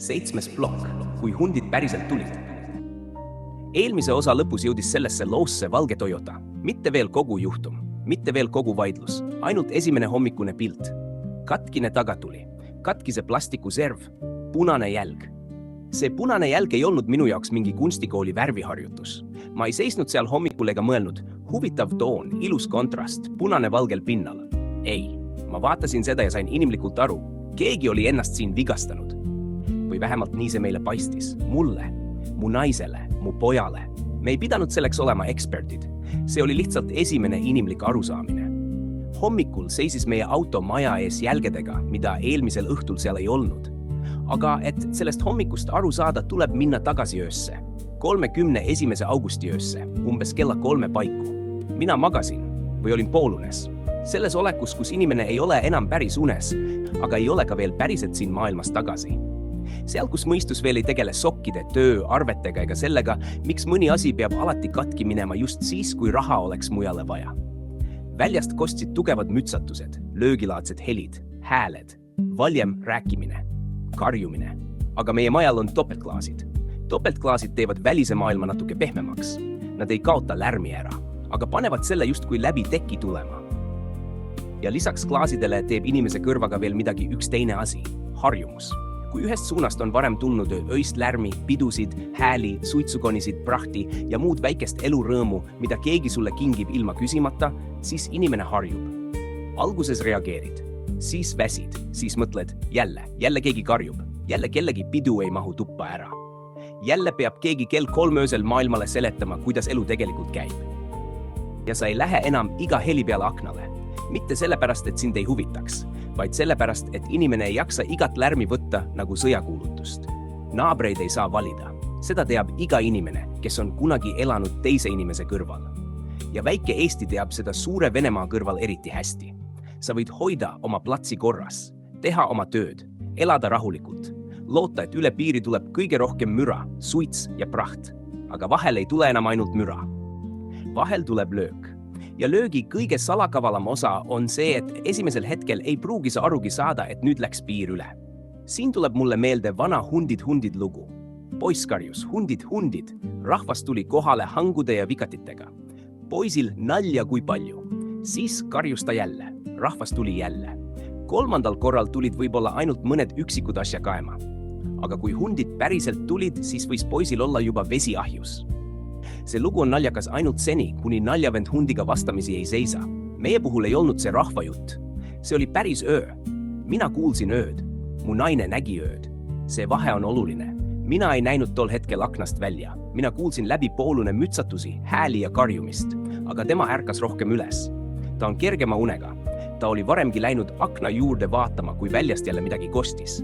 7. plokk, kui hundid päriselt tulid. Eelmise osa lõpus jõudis sellesse loosse valge Toyota. Mitte veel kogu juhtum, mitte veel kogu vaidlus, ainult esimene hommikune pilt. Katkine tagatuli, katkise plastikuserv, punane jälg. See punane jälg ei olnud minu jaoks mingi kunstikooli värviharjutus. Ma ei seisnud seal hommikul ega mõelnud, huvitav toon, ilus kontrast, punane valgel pinnal. Ei, ma vaatasin seda ja sain inimlikult aru, keegi oli ennast siin vigastanud. Või vähemalt nii see meile paistis, mulle, mu naisele, mu pojale. Me ei pidanud selleks olema eksperdid. See oli lihtsalt esimene inimlik arusaamine. Hommikul seisis meie auto maja ees jälgedega, mida eelmisel õhtul seal ei olnud. Aga et sellest hommikust aru saada, tuleb minna tagasi öösse. 31. augusti öösse, umbes kella 3 paiku. Mina magasin või olin poolunes. Selles olekus, kus inimene ei ole enam päris unes, aga ei ole ka veel päriselt siin maailmas tagasi. Seal, kus mõistus veel ei tegele sokkide, töö, arvetega ega sellega, miks mõni asi peab alati katki minema just siis, kui raha oleks mujale vaja. Väljast kostsid tugevad mütsatused, löögilaadsed helid, hääled, valjem rääkimine, karjumine. Aga meie majal on topeltklaasid. Topeltklaasid teevad välise maailma natuke pehmemaks. Nad ei kaota lärmi ära, aga panevad selle justkui läbi teki tulema. Ja lisaks klaasidele teeb inimese kõrvaga veel midagi üks teine asi, harjumus. Kui ühest suunast on varem tulnud öist lärmi, pidusid, hääli, suitsukonisid, prahti ja muud väikest elurõõmu, mida keegi sulle kingib ilma küsimata, siis inimene harjub. Alguses reageerid, siis väsid, siis mõtled, jälle keegi karjub, jälle kellegi pidu ei mahu tuppa ära. Jälle peab keegi kell 3 öösel maailmale seletama, kuidas elu tegelikult käib. Ja sa ei lähe enam iga heli peale aknale. Mitte sellepärast, et sind ei huvitaks, vaid sellepärast, et inimene ei jaksa igat lärmi võtta nagu sõjakuulutust. Naabreid ei saa valida. Seda teab iga inimene, kes on kunagi elanud teise inimese kõrval. Ja väike Eesti teab seda suure Venemaa kõrval eriti hästi. Sa võid hoida oma platsi korras, teha oma tööd, elada rahulikult, loota, et üle piiri tuleb kõige rohkem müra, suits ja praht. Aga vahel ei tule enam ainult müra. Vahel tuleb löök. Ja löögi kõige salakavalam osa on see, et esimesel hetkel ei pruugi sa arugi saada, et nüüd läks piir üle. Siin tuleb mulle meelde vana hundid lugu. Poiss karjus, hundid, rahvas tuli kohale hangude ja vikatitega. Poisil nalja kui palju. Siis karjus ta jälle, rahvas tuli jälle. 3. korral tulid võib-olla ainult mõned üksikud asja kaema. Aga kui hundid päriselt tulid, siis võis poisil olla juba vesi ahjus. See lugu on naljakas ainult seni, kuni naljavend hundiga vastamisi ei seisa. Meie puhul ei olnud see rahvajutt. See oli päris öö. Mina kuulsin ööd. Mu naine nägi ööd. See vahe on oluline. Mina ei näinud tol hetkel aknast välja. Mina kuulsin läbi poolune mütsatusi, hääli ja karjumist. Aga tema ärkas rohkem üles. Ta on kergema unega. Ta oli varemgi läinud akna juurde vaatama, kui väljast jälle midagi kostis.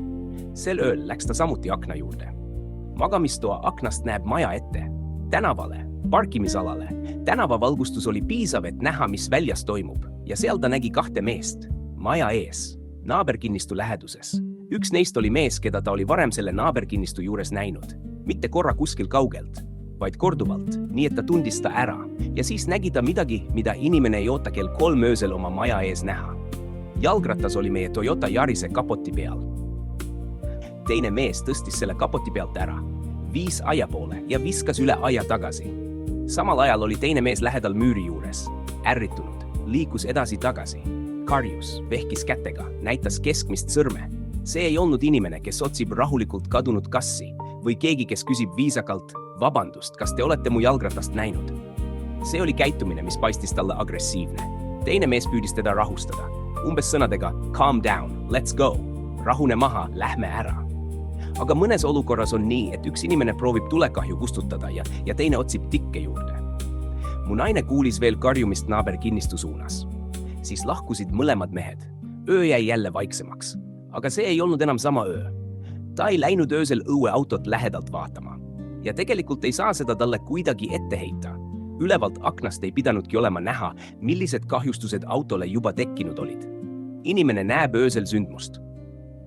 Sel ööl läks ta samuti akna juurde. Magamistoa aknast näeb maja ette. Tänavale, parkimisalale. Tänavavalgustus oli piisav, et näha, mis väljas toimub. Ja seal ta nägi 2 meest. Maja ees, naaberkinnistu läheduses. Üks neist oli mees, keda ta oli varem selle naaberkinnistu juures näinud. Mitte korra kuskil kaugelt, vaid korduvalt, nii et ta tundis ta ära. Ja siis nägi ta midagi, mida inimene ei oota kell 3 öösel oma maja ees näha. Jalgratas oli meie Toyota Yarise kapoti peal. Teine mees tõstis selle kapoti pealt ära. Viis aia poole ja viskas üle aia tagasi. Samal ajal oli teine mees lähedal müüri juures. Ärritunud, liikus edasi-tagasi. Karjus, vehkis kätega, näitas keskmist sõrme. See ei olnud inimene, kes otsib rahulikult kadunud kassi või keegi, kes küsib viisakalt, vabandust, kas te olete mu jalgratast näinud? See oli käitumine, mis paistis talle agressiivne. Teine mees püüdis teda rahustada. Umbes sõnadega, calm down, let's go. Rahune maha, lähme ära. Aga mõnes olukorras on nii, et üks inimene proovib tulekahju kustutada ja teine otsib tikke juurde. Mu naine kuulis veel karjumist naaberkinnistu suunas. Siis lahkusid mõlemad mehed. Öö jäi jälle vaiksemaks. Aga see ei olnud enam sama öö. Ta ei läinud öösel õue autot lähedalt vaatama. Ja tegelikult ei saa seda talle kuidagi ette heita. Ülevalt aknast ei pidanudki olema näha, millised kahjustused autole juba tekkinud olid. Inimene näeb öösel sündmust.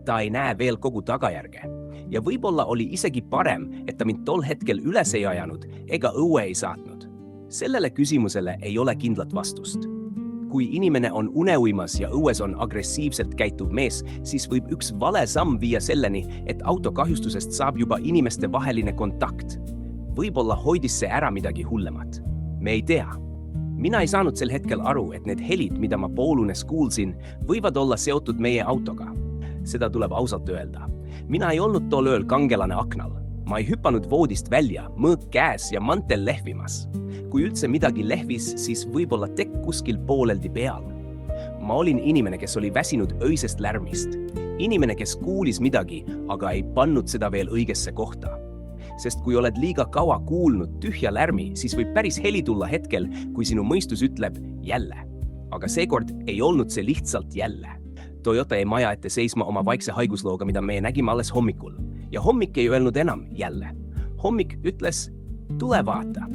Ta ei näe veel kogu tagajärge. Ja võib-olla oli isegi parem, et ta mind tol hetkel üles ei ajanud ega õue ei saatnud. Sellele küsimusele ei ole kindlat vastust. Kui inimene on uneuimas ja õues on agressiivselt käituv mees, siis võib üks vale samm viia selleni, et autokahjustusest saab juba inimeste vaheline kontakt. Võib-olla hoidis see ära midagi hullemat. Me ei tea. Mina ei saanud sel hetkel aru, et need helid, mida ma poolunes kuulsin, võivad olla seotud meie autoga. Seda tuleb ausalt öelda. Mina ei olnud tol ööl kangelane aknal. Ma ei hüpanud voodist välja, mõõk käes ja mantel lehvimas. Kui üldse midagi lehvis, siis võib-olla tekk kuskil pooleldi peal. Ma olin inimene, kes oli väsinud öisest lärmist. Inimene, kes kuulis midagi, aga ei pannud seda veel õigesse kohta. Sest kui oled liiga kaua kuulnud tühja lärmi, siis võib päris heli tulla hetkel, kui sinu mõistus ütleb jälle. Aga seekord ei olnud see lihtsalt jälle. Toyota jäi maja ette seisma oma vaikse haiguslooga, mida me nägime alles hommikul. Ja hommik ei öelnud enam jälle. Hommik ütles, tule vaata.